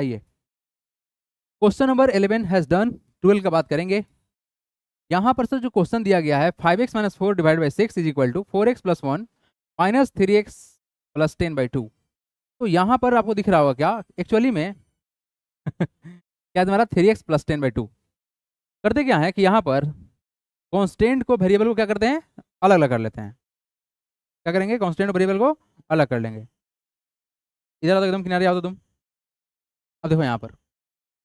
आइए question number 11 has done. 12 का बात करेंगे। यहाँ पर सर जो क्वेश्चन दिया गया है 5x minus 4 divide by 6 is equal to 4x plus 1 minus 3x plus 10/2। तो यहाँ पर आपको दिख रहा होगा क्या एक्चुअली में क्या तुम्हारा 3x प्लस 10/2। करते क्या है कि यहाँ पर कांस्टेंट को वेरिएबल को क्या करते हैं, अलग अलग कर लेते हैं। क्या करेंगे, कांस्टेंट और वेरिएबल को अलग कर लेंगे। इधर आओ तो एकदम किनारे आओ तो तुम। अब देखो यहाँ पर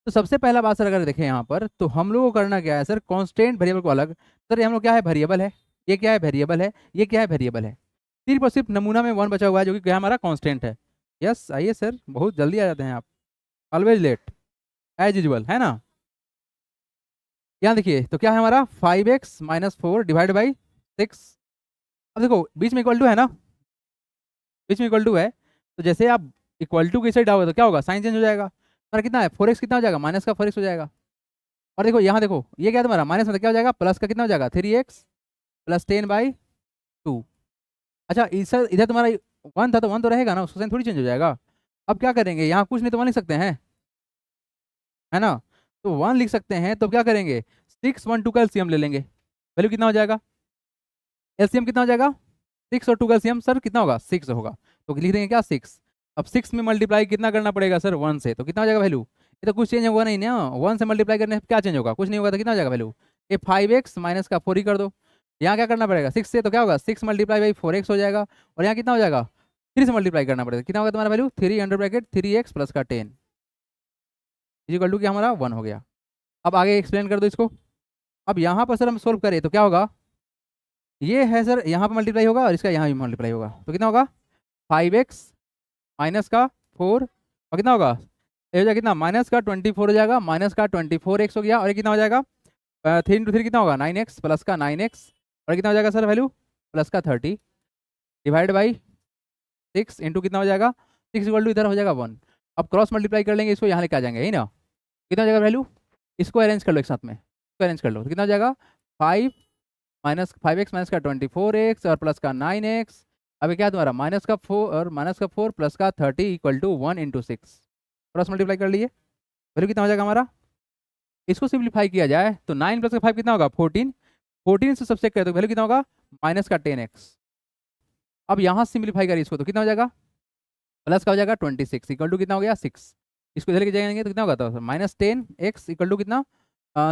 तो सबसे पहला बात सर अगर देखें यहाँ पर तो हम लोग को करना क्या है सर, कांस्टेंट वेरिएबल को अलग। सर ये हम लोग क्या है, वेरिएबल है, ये क्या है वेरिएबल है, ये क्या है वेरिएबल है। सिर्फ और सिर्फ नमूना में 1 बचा हुआ है जो कि क्या हमारा कांस्टेंट है। यस आइए सर, बहुत जल्दी आ जाते हैं आप, ऑलवेज लेट एज यूजुअल है ना। यहाँ देखिए तो क्या है हमारा 5x माइनस 4 डिवाइड बाई 6। अब देखो बीच में इक्वल टू है ना, बीच में इक्वल टू है, तो जैसे आप इक्वल टू की साइड आओगे तो क्या होगा, साइन चेंज हो जाएगा। हमारा कितना है 4x कितना हो जाएगा, माइनस का 4x हो जाएगा। और देखो यहाँ देखो ये क्या है तुम्हारा माइनस में क्या हो जाएगा, प्लस का कितना हो जाएगा 3x प्लस 10/2। अच्छा इधर इधर तुम्हारा 1 था तो 1 तो रहेगा ना, उसका साइन थोड़ी चेंज हो जाएगा। अब क्या करेंगे, यहाँ कुछ नहीं तो 1 लिख सकते हैं, है ना। तो 1 लिख सकते हैं तो क्या करेंगे 6 1 2 का एलसीएम ले लेंगे। वैल्यू कितना हो जाएगा, एलसीएम कितना हो जाएगा 6 और 2 का एलसीएम सर कितना होगा 6 होगा। तो लिख देंगे क्या 6। अब 6 में मल्टीप्लाई कितना करना पड़ेगा सर 1 से, तो कितना हो जाएगा वैल्यू। ये तो कुछ चेंज होगा नहीं ना, 1 से मल्टीप्लाई करने से क्या चेंज होगा, कुछ नहीं होगा, तो कितना हो जाएगा वैल्यू। ये 5x माइनस का 4 ही कर दो। यहाँ क्या करना पड़ेगा 6 से, तो क्या होगा 6 मल्टीप्लाई बाई 4x हो जाएगा। और यहाँ कितना हो जाएगा 3 से मल्टीप्लाई करना पड़ेगा, कितना होगा तुम्हारा value 3 under bracket 3x plus का 10 इक्वल टू क्या हमारा 1 हो गया। अब आगे एक्सप्लेन कर दो इसको। अब यहाँ पर सर हम सोल्व करें तो क्या होगा, ये है सर यहाँ पर मल्टीप्लाई होगा और इसका यहाँ भी मल्टीप्लाई होगा, तो कितना होगा 5x माइनस का 4 और कितना होगा, ये हो जाएगा कितना माइनस का 24 हो जाएगा, माइनस का 24x हो गया। और ये कितना हो जाएगा 3 इंटू 3 कितना होगा 9x प्लस का 9x। और कितना हो जाएगा सर वैल्यू प्लस का 30 डिवाइड बाई 6 इंटू कितना हो जाएगा 6 इक्वल टू इधर हो जाएगा 1। अब क्रॉस मल्टीप्लाई कर लेंगे, इसको यहाँ लेके आ जाएंगे यही ना। कितना हो जाएगा वैल्यू, इसको अरेंज कर लो एक साथ में, इसको अरेंज कर लो तो कितना हो जाएगा 5x माइनस का 24x और प्लस का 9x। अभी क्या है तुम्हारा माइनस का 4 और माइनस का 4 प्लस का 30 equal to 1 into 6। Cross multiply कर लिए, वैल्यू कितना हो जाएगा हमारा। इसको सिंप्लीफाई किया जाए तो 9 प्लस का 5 कितना होगा 14, 14 से सबसे करें तो वैल्यू कितना होगा माइनस का 10x। अब यहाँ सिंप्लीफाई करें इसको तो कितना हो जाएगा प्लस का हो जाएगा 26 इक्वल टू कितना हो गया 6। इसको इधर लेके जाएंगे तो कितना होगा तो माइनस 10x इक्वल टू कितना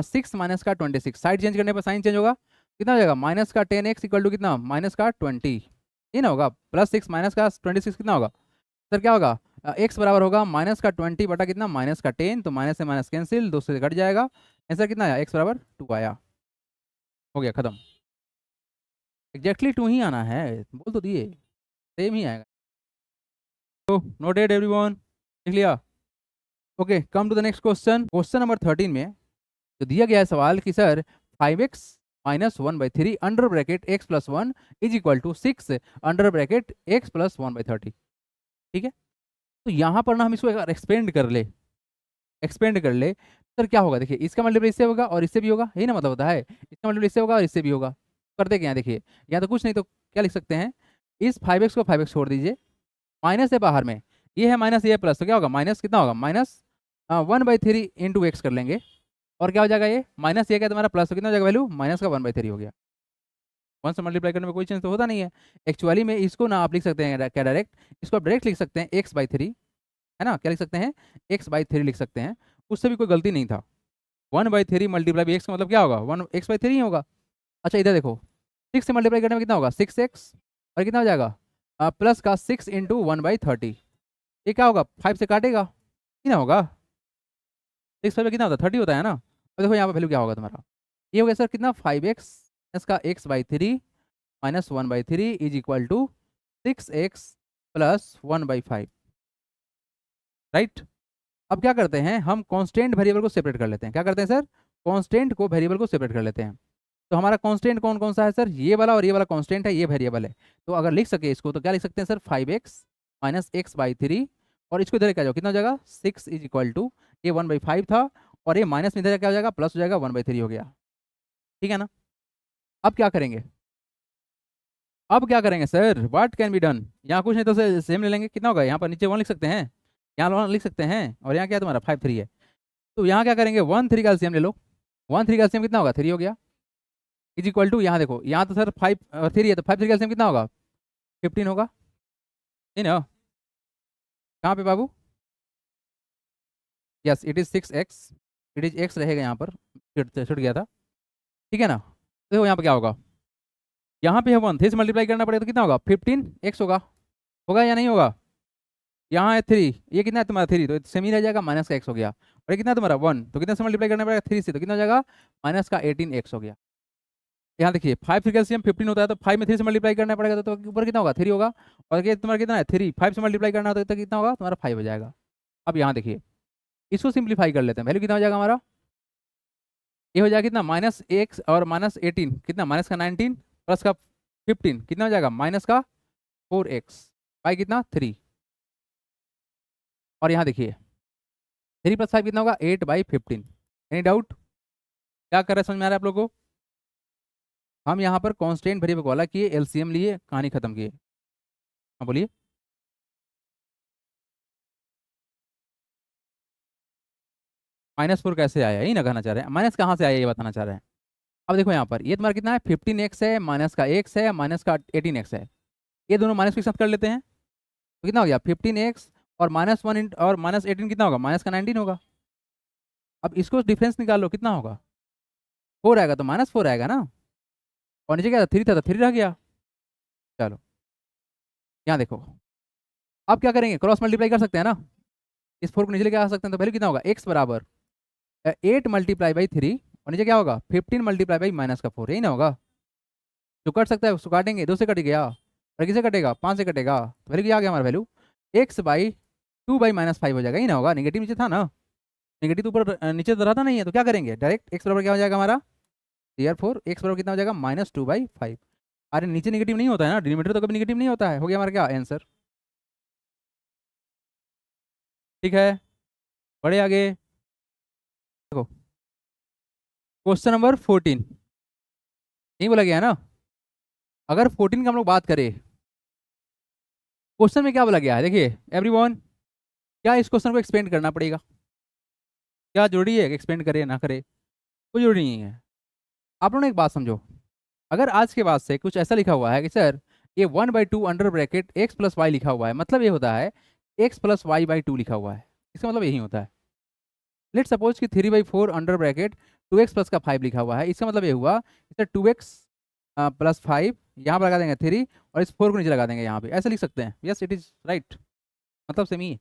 6 माइनस का 26। साइड चेंज करने पर साइन चेंज होगा, कितना हो जाएगा माइनस का 10x इक्वल टू कितना माइनस का 20। ये ना होगा प्लस 6 माइनस का 26 कितना होगा सर, क्या होगा x बराबर होगा माइनस का 20 बटा कितना माइनस का 10। तो माइनस से माइनस कैंसिल, 2 से कट जाएगा, आंसर कितना आया x बराबर 2 आया। हो गया खत्म, एग्जैक्टली 2 ही आना है, बोल तो दिए सेम ही आएगा। तो नोटेड एवरीवन, लिख लिया। Okay come to the next question. Question number 13 में तो दिया गया है सवाल कि sir 5x minus 1/3 under bracket x plus 1 is equal to 6 under bracket x plus 1/30। ठीक है, तो यहाँ पर ना हम इसको अगर एक्सपेंड कर ले, एक्सपेंड कर ले सर क्या होगा, देखिए इसका मल्टीप्लाई इससे होगा और इससे भी होगा, यही ना मतलब होता है, इसका मल्टीप्लाई इससे होगा और इससे भी होगा। करते क्या है देखिए, यहाँ तो कुछ नहीं तो क्या लिख सकते हैं, इस 5x को 5x छोड़ दीजिए, माइनस है बाहर में, ये है माइनस ये प्लस, तो क्या होगा माइनस कितना होगा माइनस 1/3 इंटू एक्स कर लेंगे। और क्या हो जाएगा ये माइनस ये क्या तुम्हारा प्लस, तो कितना हो जाएगा वैल्यू माइनस का 1/3 हो गया। 1 से मल्टीप्लाई करने में कोई चेंज तो होता नहीं है। एक्चुअली में इसको ना आप लिख सकते हैं क्या डायरेक्ट, इसको आप डायरेक्ट लिख सकते हैं x/3, है ना, क्या लिख सकते हैं x/3 लिख सकते हैं, उससे भी कोई गलती नहीं था। 1/3 मल्टीप्लाई बाई एक्स का मतलब क्या होगा 1 x/3 ही होगा। अच्छा इधर देखो 6 से मल्टीप्लाई करने में कितना होगा 6x और कितना हो जाएगा प्लस का 6 इंटू 1/30। ये क्या होगा 5 से काटेगा, कितना होगा 6 5 कितना होता है 30 होता है ना। अब देखो यहाँ पे वैल्यू क्या होगा तुम्हारा, ये हो गया सर कितना 5x इसका x/3 minus 1/3 is equal to 6x plus 1/5, right. अब क्या करते हैं हम कांस्टेंट वेरिएबल को सेपरेट कर लेते हैं, क्या करते हैं सर कांस्टेंट को वेरिएबल को सेपरेट कर लेते हैं। तो हमारा कांस्टेंट कौन कौन सा है सर, ये वाला और ये वाला कांस्टेंट है, ये वेरिएबल है। तो अगर लिख सके इसको तो क्या लिख सकते हैं सर 5x माइनस x/3 और इसको इधर क्या जाओ कितना हो जाएगा 6 इज इक्वल टू ये 1/5 था और ये माइनस में इधर क्या हो जाएगा प्लस हो जाएगा 1/3 हो गया। ठीक है ना। अब क्या करेंगे, अब क्या करेंगे sir what can be done, यहाँ कुछ नहीं तो सेम ले लेंगे, कितना होगा यहाँ पर नीचे 1 लिख सकते हैं, यहाँ लिख सकते हैं, और यहाँ क्या है तुम्हारा 5 3 है। तो यहाँ क्या करेंगे, 1 3 का एलसीएम ले लो। 1 3 का एलसीएम कितना होगा, 3 हो गया। इज इक्वल टू, यहाँ देखो, यहाँ तो सर 5 3 है, तो 5 3 का एलसीएम कितना होगा, 15 होगा। नहीं ना, कहाँ पे बाबू, yes it is 6x, it is x रहेगा यहाँ पर, छुट गया था, ठीक है ना। देखो यहाँ पे क्या होगा, यहाँ पे है 1, 3 से मल्टीप्लाई करना पड़ेगा तो कितना होगा, 15x होगा। होगा या नहीं होगा, यहाँ है 3, ये कितना है तुम्हारा 3, तो सेम ही रह जाएगा, माइनस का x हो गया। और ये कितना है तुम्हारा 1, तो कितना से मल्टीप्लाई करना पड़ेगा, 3 से, तो कितना हो जाएगा, माइनस का 18x हो गया। यहाँ देखिए 5 3 का एलसीएम 15 होता है, तो 5 में 3 से मल्टीप्लाई करना पड़ेगा, तो ऊपर कितना होगा, 3 होगा। और ये तुम्हारा कितना है 3, 5 से मल्टीप्लाई करना होता है तो कितना होगा तुम्हारा 5 हो जाएगा। अब यहाँ देखिए, इसको सिंप्लीफाई कर लेते हैं, वैल्यू कितना हो जाएगा हमारा, ये हो जाएगा कितना, -x और -18 कितना, माइनस का 19 प्लस का 15 कितना हो जाएगा, माइनस का 4x बाई कितना 3। और यहाँ देखिए 3 + 5 कितना होगा, 8/15। एनी डाउट, क्या कर रहे हैं, समझ में आ रहा है आप लोगों को। हम यहाँ पर कांस्टेंट वेरिएबल वाला किए, एलसीएम लिए, कहानी खत्म किए। हाँ बोलिए, -4 कैसे आया, यही ना कहना चाह रहे हैं, माइनस कहाँ से आया ये बताना चाह रहे हैं। अब देखो यहाँ पर ये तुम्हारा कितना है, 15x है, माइनस का x है, माइनस का 18x है, ये दोनों माइनस के साथ कर लेते हैं, तो कितना हो गया 15x, और -1 और -18 कितना होगा, माइनस का 19 होगा। अब इसको डिफरेंस निकाल लो, कितना होगा, 4 आएगा, तो -4 आएगा ना। और नीचे क्या था, 3 था, तो 3 रह गया। चलो यहाँ देखो, अब क्या करेंगे, क्रॉस मल्टीप्लाई कर सकते हैं ना, इस 4 को नीचे लेके आ सकते हैं, तो वैल्यू कितना होगा, x बराबर 8 × 3, और नीचे क्या होगा 15 × -4, यही ना होगा। जो कट सकता है उसको काटेंगे, 2 से कट गया, और किसे कटेगा, 5 से कटेगा, तो वैल्यू क्या आ गया हमारा, वैल्यू x/2/-5 हो जाएगा, ही ना होगा, नेगेटिव नीचे था ना, नेगेटिव तो ऊपर नीचे तो रहता नहीं है, तो क्या करेंगे डायरेक्ट, x बराबर क्या हो जाएगा हमारा, therefore x बराबर कितना हो जाएगा, -2/5। अरे नीचे नेगेटिव नहीं होता है ना, डिनोमिनेटर तो कभी नेगेटिव नहीं होता है, हो गया हमारा क्या आंसर। ठीक है, बढ़े आगे, देखो क्वेश्चन नंबर 14, नहीं बोला गया है ना। अगर 14 की हम लोग बात करें, क्वेश्चन में क्या बोला गया है, देखिए एवरीवन, क्या इस क्वेश्चन को एक्सपेंड करना पड़ेगा, क्या जरूरी है कि एक्सपेंड करे ना करे, कोई जरूरी नहीं है। आप लोगों ने एक बात समझो, अगर आज के बाद से कुछ ऐसा लिखा हुआ है कि सर ये 1/2 अंडर ब्रैकेट x + y लिखा हुआ है, मतलब ये होता है x + y/2 लिखा हुआ है, इसका मतलब यही होता है। लेट सपोज कि 3/4 अंडर ब्रैकेट 2x + का 5 लिखा हुआ है, इसका मतलब ये हुआ सर 2x + 5, यहाँ पर लगा देंगे 3, और इस 4 को नीचे लगा देंगे यहाँ पे, ऐसे लिख सकते हैं, यस इट इज राइट, मतलब सेम ही है।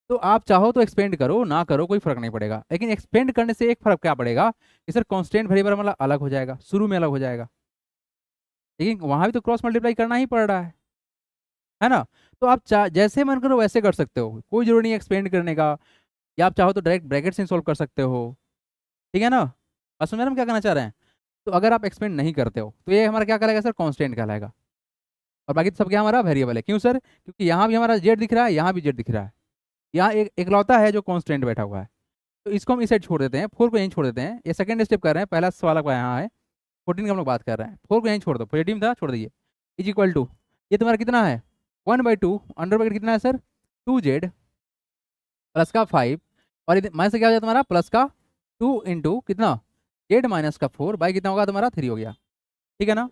तो आप चाहो तो एक्सपेंड करो, ना करो कोई फर्क नहीं पड़ेगा, लेकिन एक्सपेंड करने से एक फर्क क्या पड़ेगा कि सर कांस्टेंट वेरिएबल हमारा अलग हो जाएगा, शुरू में अलग हो जाएगा, लेकिन वहां भी तो क्रॉस मल्टीप्लाई करना ही पड़ रहा है ना। तो आप जैसे मन करो वैसे कर सकते हो, कोई जरूरी नहीं एक्सपेंड करने का, या आप चाहो तो डायरेक्ट ब्रैकेट से सॉल्व कर सकते हो, ठीक है ना। बस समझ रहे हैं हम क्या कहना चाह रहे हैं। तो अगर आप एक्सपेंड नहीं करते हो तो ये हमारा क्या कहलाएगा सर, कांस्टेंट कहलाएगा, और बाकी तो सब क्या हमारा वेरिएबल है। क्यों सर, क्योंकि यहाँ भी हमारा जेड दिख रहा है, यहाँ भी जेड दिख रहा है, यहाँ एक इकलौता है जो कांस्टेंट बैठा हुआ है। तो इसको हम इस साइड छोड़ देते हैं, 4 को यहीं छोड़ देते हैं, ये सेकंड स्टेप कर रहे हैं, पहला सवाल का यहाँ है 14 की हम लोग बात कर रहे हैं, 4 को यहीं छोड़ दो, पॉजिटिव था छोड़ दीजिए, इज इक्वल टू, ये तुम्हारा कितना है 1/2 अंडर ब्रैकेट कितना है सर 2z प्लस का 5, और माइनस से क्या हो जाए तुम्हारा प्लस का 2 इंटू कितना z-4 बाई कितना होगा तुम्हारा 3 हो गया, ठीक है ना।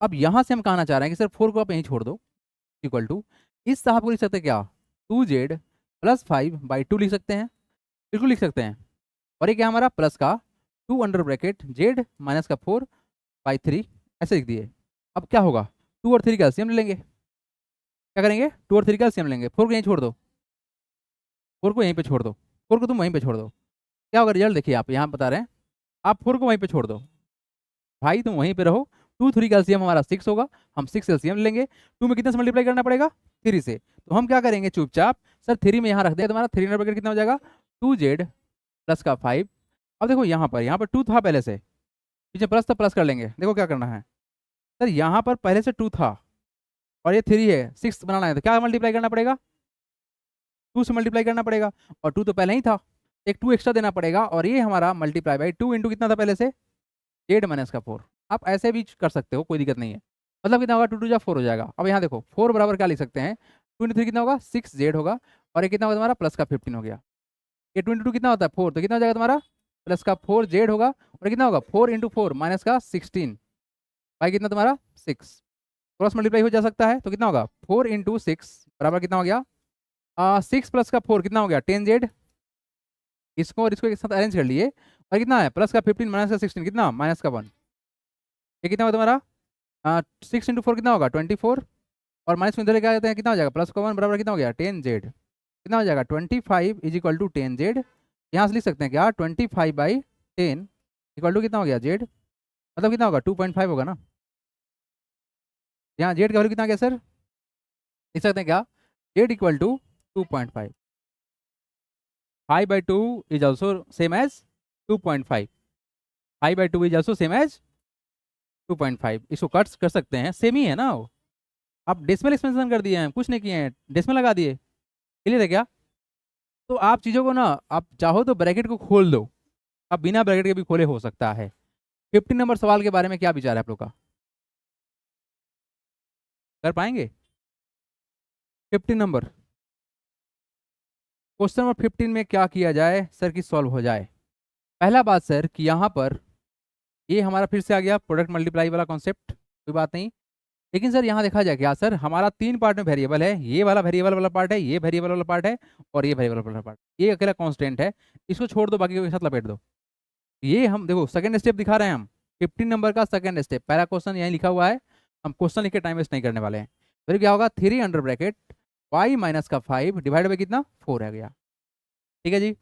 अब यहाँ से हम कहना चाह रहे हैं कि सर 4 को आप यहीं छोड़ दो, इक्वल टू, इस साहब को लिख सकते हैं क्या 2z + 5/2 लिख सकते हैं, बिल्कुल लिख सकते हैं। और ये क्या हमारा प्लस का 2 अंडर ब्रैकेट z-4/3 ऐसे लिख दिए। अब क्या होगा 2 और 3 का एलसीएम ले लेंगे, क्या करेंगे 2 और 3 का एलसीएम लेंगे, 4 को यहीं छोड़ दो, 4 को यहीं पे छोड़ दो, 4 को तुम वहीं पे छोड़ दो, क्या होगा रिजल्ट देखिए, आप यहाँ बता रहे हैं, आप 4 को वहीं पे छोड़ दो, भाई तुम वहीं पे रहो, 2 3 का एलसीएम हमारा 6 होगा, हम 6 एलसीएम लेंगे, 2 में कितने से मल्टीप्लाई करना पड़ेगा 3 से, तो हम क्या करेंगे चुपचाप सर 3 में यहाँ रख दे, तुम्हारा 3 अंडर ब्रैकेट कितना हो जाएगा 2z प्लस का 5। अब देखो यहाँ पर 2 था पहले से, पीछे प्लस था, प्लस कर लेंगे, देखो क्या करना है सर, यहाँ पर पहले से 2 था और ये 3 है, 6 बनाना है, तो क्या मल्टीप्लाई करना पड़ेगा 2 से मल्टीप्लाई करना पड़ेगा, और 2 तो पहले ही था, एक 2 एक्स्ट्रा देना पड़ेगा, और ये हमारा मल्टीप्लाई बाई 2 इंटू कितना था पहले से z-4। आप ऐसे भी कर सकते हो, कोई दिक्कत नहीं है, मतलब कितना होगा 2 2 जा 4 हो जाएगा। अब यहाँ देखो 4 बराबर क्या लिख सकते हैं 2 इंटू 3 कितना होगा 6z होगा, और ये कितना होगा तुम्हारा प्लस का 15 हो गया। ये 2 इंटू 2 कितना होता है 4, तो कितना हो जाएगा तुम्हारा प्लस का 4z होगा, और कितना होगा 4 इंटू 4 माइनस का 16 भाई कितना तुम्हारा 6, क्रॉस मल्टीप्लाई हो जा सकता है, तो कितना होगा 4 इंटू 6 बराबर कितना हो गया 6 प्लस का 4 कितना हो गया 10z, इसको और इसको एक साथ अरेंज कर लिए, और कितना है प्लस का 15 माइनस का 16 कितना माइनस का 1, ये कितना होगा तुम्हारा 6 इंटू 4 कितना होगा 24, और माइनस में इधर लेके आ जाते हैं कितना हो जाएगा प्लस का 1 बराबर कितना हो गया 10z, कितना हो जाएगा 25 इज इक्वल टू 10z, यहाँ से लिख सकते हैं क्या 25/10 इक्वल टू कितना हो गया z, मतलब कितना होगा 2.5 होगा ना, यहाँ z का वैल्यू कितना आ गया सर, लिख सकते हैं क्या z equal to 2.5, 5/2 is also same as 2.5, 5/2 is also same as 2.5, इसको कट कर सकते हैं सेम ही है ना वो, आप डेसिमल एक्सपेंशन कर दिए हैं, कुछ नहीं किए हैं, डेसिमल लगा दिए, क्लियर है क्या। तो आप चीज़ों को ना आप चाहो तो ब्रैकेट को खोल दो, आप बिना ब्रैकेट के भी खोले हो सकता है। 15 नंबर सवाल के बारे में क्या विचार है आप लोग का, कर पाएंगे 15 नंबर, क्वेश्चन नंबर 15 में क्या किया जाए सर कि सॉल्व हो जाए। पहला बात सर कि यहाँ पर ये हमारा फिर से आ गया प्रोडक्ट मल्टीप्लाई वाला कॉन्सेप्ट, कोई बात नहीं, लेकिन सर यहाँ देखा जाए क्या सर हमारा 3 पार्ट में वेरिएबल है, ये वाला वेरिएबल वाला पार्ट है, ये वेरिएबल वाला पार्ट है, और ये वेरिएबल वाला पार्ट, ये अकेला कांस्टेंट है, इसको छोड़ दो बाकी के साथ लपेट दो। ये हम देखो सेकंड स्टेप दिखा रहे हैं हम 15 नंबर का सेकंड स्टेप, पहला क्वेश्चन यहीं लिखा हुआ है, हम क्वेश्चन लिख के टाइम वेस्ट नहीं करने वाले हैं। फिर क्या होगा 3 अंडर ब्रैकेट y माइनस का 5 डिवाइड बाई कितना 4 है गया, ठीक है जी।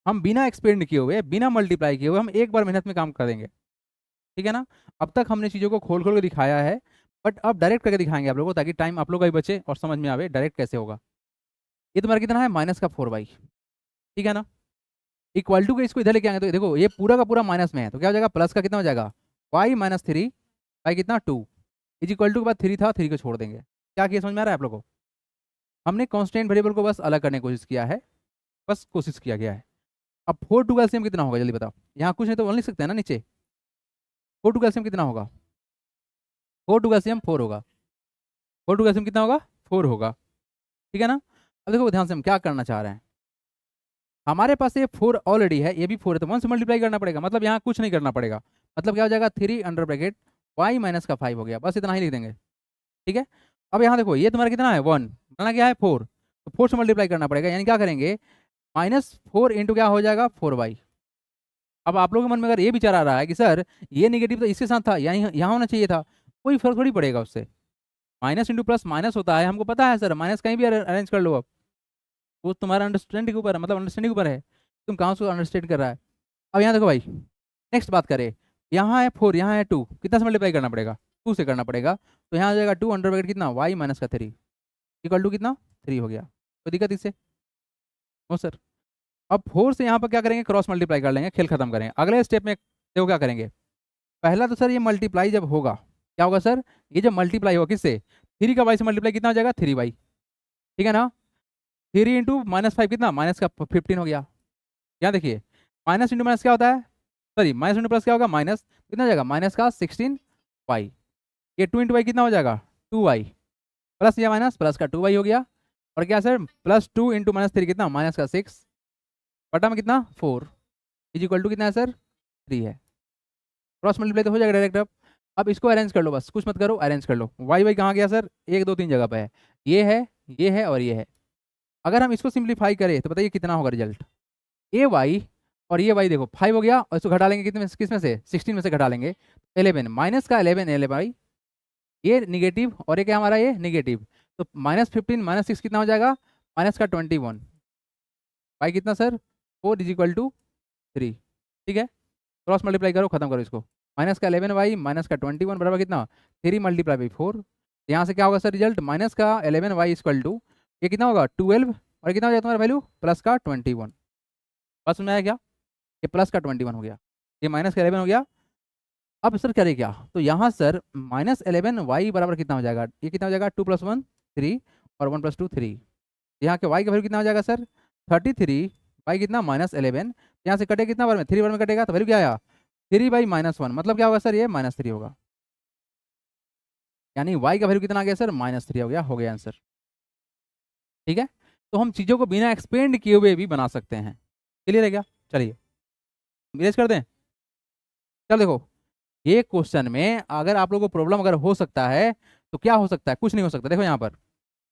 हम बिना एक्सपेंड किए हुए बिना मल्टीप्लाई किए हुए हम एक बार मेहनत में काम कर देंगे, ठीक है ना। अब तक हमने चीज़ों को खोल खोल के दिखाया है, बट अब डायरेक्ट करके दिखाएंगे आप लोगों को, ताकि टाइम आप लोग का भी बचे और समझ में आवे डायरेक्ट कैसे होगा। ये तुम्हारा कितना है माइनस का 4y, ठीक है ना, इक्वल टू के इसको इधर लेके आएंगे तो देखो ये पूरा का पूरा माइनस में है, तो क्या हो जाएगा प्लस का कितना हो जाएगा y माइनस 3 बाई कितना 2 इज इक्वल टू के बाद 3 था 3 को छोड़ देंगे। क्या किया समझ में आ रहा है आप लोगों को, हमने कांस्टेंट वेरिएबल को बस अलग करने की कोशिश किया है, बस कोशिश किया गया है। अब 4 टू कैल्सियम कितना होगा जल्दी बताओ, यहाँ कुछ नहीं तो 1 लिख सकते हैं ना नीचे, 4 टू कैल्सियम कितना होगा 4 टू कैल्सियम 4 होगा, 4 टू कैल्सियम कितना होगा 4 होगा, ठीक है ना। अब देखो ध्यान से हम क्या करना चाह रहे हैं, हमारे पास ये 4 ऑलरेडी है, ये भी 4 है, तो 1 से मल्टीप्लाई करना पड़ेगा, मतलब यहाँ कुछ नहीं करना पड़ेगा, मतलब क्या हो जाएगा 3 अंडर ब्रैकेट y माइनस का 5 हो गया, बस इतना ही लिख देंगे, ठीक है। अब यहाँ देखो ये तुम्हारा कितना है 1, बनाना क्या है 4, तो 4 से मल्टीप्लाई करना पड़ेगा, यानी क्या करेंगे -4 इंटू क्या हो जाएगा 4y। अब आप लोगों के मन में अगर ये विचार आ रहा है कि सर ये नेगेटिव तो इसके साथ था, यानी यहाँ होना चाहिए था, कोई फर्क थोड़ी पड़ेगा उससे, माइनस इंटू प्लस माइनस होता है, हमको पता है सर, माइनस कहीं भी अरेंज कर लो, अब वो तुम्हारा अंडरस्टैंडिंग के ऊपर है, मतलब अंडरस्टैंडिंग के ऊपर है, तुम कहाँ से अंडरस्टैंड कर रहा है। अब यहाँ देखो भाई नेक्स्ट बात करें, यहाँ है 4 यहाँ है 2, कितना से मल्टीप्लाई करना पड़ेगा 2 से करना पड़ेगा, तो यहाँ आ जाएगा 2 अंडर ब्रैकेट कितना y माइनस का 3 इक्वल टू कितना 3 हो गया, कोई दिक्कत इससे नो सर। अब 4 से यहाँ पर क्या करेंगे क्रॉस मल्टीप्लाई कर लेंगे, खेल खत्म करेंगे। अगले स्टेप में देखो क्या करेंगे, पहला तो सर ये मल्टीप्लाई जब होगा क्या होगा सर, ये जब मल्टीप्लाई होगा किससे 3 का y से मल्टीप्लाई कितना हो जाएगा 3y, ठीक है ना। 3 इंटू -5 कितना माइनस का 15 हो गया, यहाँ देखिए माइनस इंटू माइनस क्या होता है, सॉरी माइनस इंटू प्लस क्या होगा माइनस कितना हो जाएगा माइनस का 16y, ये 2 इंटू वाई कितना हो जाएगा 2y, प्लस या माइनस प्लस का 2y हो गया, और क्या सर +2 इंटू -3 कितना माइनस का 6 बटा में कितना 4 इज इक्वल टू कितना है सर 3 है, क्रॉस मल्टीप्लाई तो हो जाएगा डायरेक्ट। अब इसको अरेंज कर लो, बस कुछ मत करो अरेंज कर लो, y कहाँ गया सर 1 2 3 जगह पे है, ये है और ये है। अगर हम इसको सिंप्लीफाई करें तो बताइए कितना होगा रिजल्ट, ये y और ये y देखो 5 हो गया, और इसको घटा लेंगे कितने किस में से 16 में से घटा लेंगे 11 माइनस का 11 भाई, ये निगेटिव और ये क्या हमारा ये निगेटिव, तो -15 -6 कितना हो जाएगा माइनस का 21 y कितना सर 4 इज इक्वल टू 3, ठीक है। क्रॉस मल्टीप्लाई करो खत्म करो इसको, माइनस का 11y माइनस का 21 बराबर कितना 3 मल्टीप्लाई बाई 4, यहाँ से क्या होगा सर रिजल्ट माइनस का 11y इक्वल टू ये कितना होगा 12, और कितना हो जाएगा तुम्हारा वैल्यू प्लस का 21, बस समझ आया क्या, ये प्लस का 21 हो गया, ये माइनस का 11 हो गया। अब सर करें क्या, तो यहाँ सर -11y बराबर कितना हो जाएगा, ये कितना हो जाएगा 2 + 1 3 और 1 + 2 3, यहाँ के y का वैल्यू कितना हो जाएगा सर 33 बाई कितना -11, यहाँ से कटे कितना बार में 3 बार में कटेगा, तो वैल्यू क्या आया 3/-1, मतलब क्या होगा सर ये -3 होगा, यानी y का वैल्यू कितना आ गया सर -3 हो गया आंसर। ठीक है, तो हम चीज़ों को बिना एक्सपेंड किए हुए भी बना सकते हैं। क्लियर है क्या? चलिए इरेज कर दें। चल देखो, ये क्वेश्चन में अगर आप लोगों को प्रॉब्लम अगर हो सकता है तो क्या हो सकता है, कुछ नहीं हो सकता। देखो यहाँ पर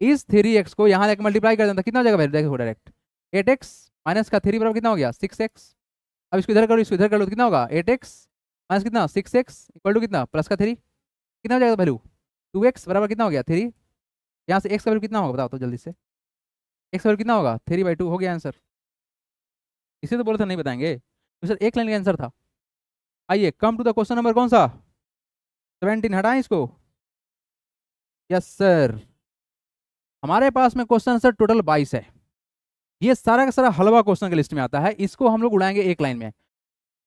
इस 3x को यहाँ लेकर मल्टीप्लाई कर देता कितना हो जाएगा, देखो डायरेक्ट 8x माइनस का 3 बराबर कितना हो गया 6x। अब इसको इधर करो, इसको इधर कर लो तो कितना होगा 8x माइनस कितना 6x इक्वल टू कितना प्लस का 3 कितना हो जाएगा वैल्यू 2x बराबर कितना हो गया 3। यहाँ से x का वैल्यू कितना होगा बताओ तो जल्दी से, x का वैल्यू कितना होगा 3/2 हो गया आंसर। इसे तो बोले थे नहीं बताएंगे तो सर एक लाइन का आंसर था। आइए come to the question number कौन सा 17, हटाएं इसको। यस सर, हमारे पास में क्वेश्चन सर टोटल 22 है। ये सारा का सारा हलवा क्वेश्चन के लिस्ट में आता है, इसको हम लोग उड़ाएंगे एक लाइन में।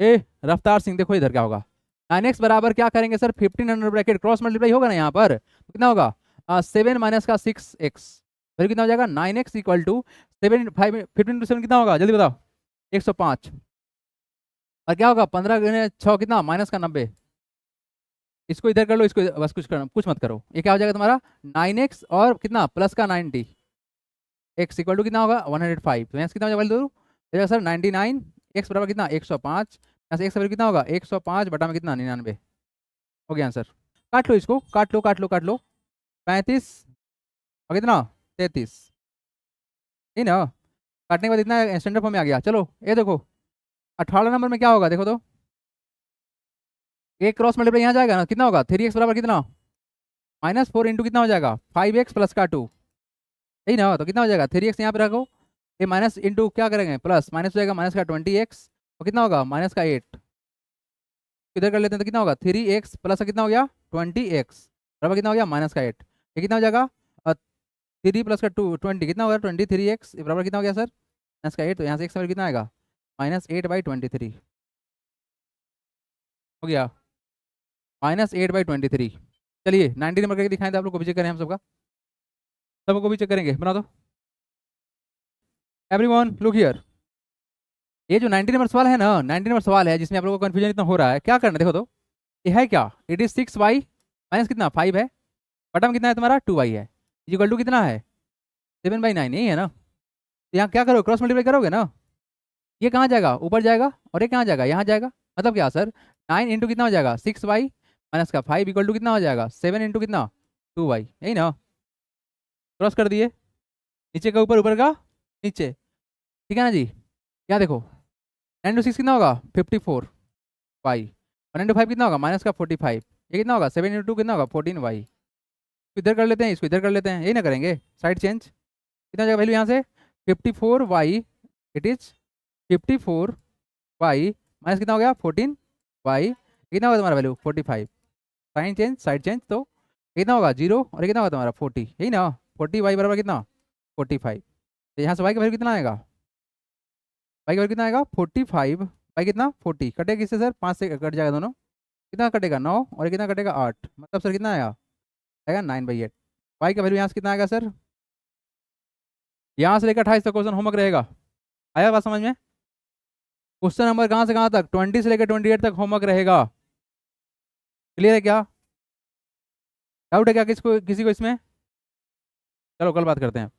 ए रफ्तार सिंह देखो इधर क्या होगा 9x बराबर क्या करेंगे सर 1500 ब्रैकेट क्रॉस मल्टीप्लाई होगा ना यहाँ पर तो कितना होगा 7 माइनस का 6x फिर कितना हो जाएगा 9x इक्वल टू 7 5 15 7 कितना होगा जल्दी बताओ 105 और क्या होगा 15×6 कितना माइनस का 90। इसको इधर कर लो, इसको बस कुछ मत करो। ये क्या हो जाएगा तुम्हारा 9x और कितना प्लस का 90 x इक्वल टू कितना होगा 105। तो यहाँ से कितना हो जाएगा सर 99 x बराबर कितना 105 यहाँ से x बराबर कितना होगा 105 बटा में कितना 99 हो गया आंसर। काट लो इसको, काट लो काट लो काट लो 35 और कितना 33 नहीं ना, काटने के बाद इतना स्टैंडर्ड फॉर्म में आ गया। चलो ये देखो 18 नंबर में क्या होगा देखो तो एक क्रॉस मल्टीप्लाई यहाँ जाएगा ना कितना होगा 3x बराबर कितना -4 इंटू कितना हो जाएगा 5x प्लस का 2 यही ना, तो कितना हो जाएगा 3x यहाँ पे रखो ये माइनस इंटू क्या करेंगे प्लस माइनस हो जाएगा माइनस का 20x और कितना होगा माइनस का 8 इधर कर लेते हैं तो कितना होगा 3x प्लस का कितना हो गया 20x बराबर कितना हो गया माइनस का 8 ये कितना हो जाएगा 3 प्लस का 20 कितना होगा 23x बराबर कितना हो गया सर माइनस का 8। तो यहाँ से x बराबर कितना आएगा -8/23 हो गया -8/23। चलिए 90 नंबर करके दिखाएं तो आप लोग को भी चेक करें, हम सबको भी चेक करेंगे, बना दो एवरीवन लुक हियर। ये जो 90 नंबर सवाल है ना 90 नंबर सवाल है जिसमें आप लोगों को कन्फ्यूजन इतना हो रहा है, क्या करना है देखो तो ये है क्या इट इज 6y माइनस कितना 5 है बटा में कितना है तुम्हारा 2y है इक्वल टू कितना है 7/9 यही है ना। तो यहाँ क्या करो क्रॉस मल्टीप्लाई करोगे ना, ये कहाँ जाएगा ऊपर जाएगा और ये कहाँ जाएगा यहाँ जाएगा, मतलब क्या सर 9 इंटू कितना हो जाएगा 6y माइनस का 5 इक्वल टू कितना हो जाएगा 7 इंटू कितना 2y यही ना। क्रॉस कर दिए, नीचे का ऊपर ऊपर का नीचे, ठीक है ना जी। क्या देखो 9 इंटू 6 कितना होगा 54y 1 इंटू 5 कितना होगा माइनस का 45 ये कितना होगा 7 इंटू 2 कितना होगा 14y। इधर कर लेते हैं, इसको इधर कर लेते हैं, यही ना करेंगे साइड चेंज कितना हो जाएगा वैल्यू यहाँ से 54y it is 54y minus कितना हो गया 14y कितना होगा तुम्हारा वैल्यू 45 साइड चेंज तो कितना होगा 0 और कितना होगा तुम्हारा 40 यही ना 40y बराबर कितना 45। तो यहाँ से y का वैल्यू कितना आएगा y का वैल्यू कितना आएगा 45 y कितना 40 कटेगा किससे सर 5 से कट जाएगा दोनों कितना कटेगा 9 और कितना कटेगा 8 मतलब सर कितना आएगा 9/8। y का वैल्यू यहाँ से कितना आएगा सर यहाँ से लेकर 28 तक क्वेश्चन होमवर्क रहेगा। आया बात समझ में, क्वेश्चन नंबर कहाँ से कहाँ तक 20 से लेकर 28 तक होमवर्क रहेगा। क्लियर है क्या, डाउट है क्या किसी को इसमें, चलो कल बात करते हैं।